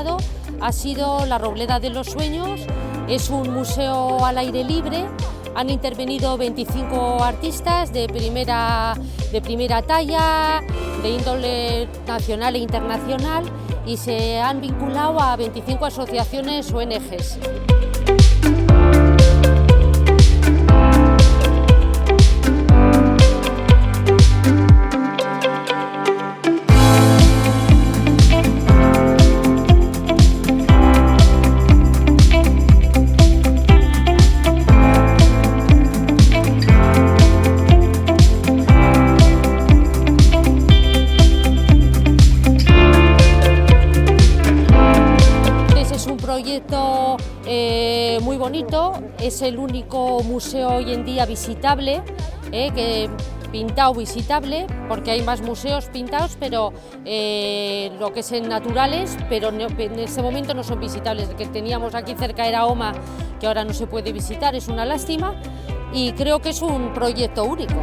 realizado ha sido la Robleda de los Sueños. Es un museo al aire libre, han intervenido 25 artistas de primera talla, de índole nacional e internacional, y se han vinculado a 25 asociaciones ONGs. Proyecto muy bonito, es el único museo hoy en día visitable, pintado visitable, porque hay más museos pintados, pero lo que es naturales, pero en este momento no son visitables. El que teníamos aquí cerca era OMA, que ahora no se puede visitar, es una lástima, y creo que es un proyecto único.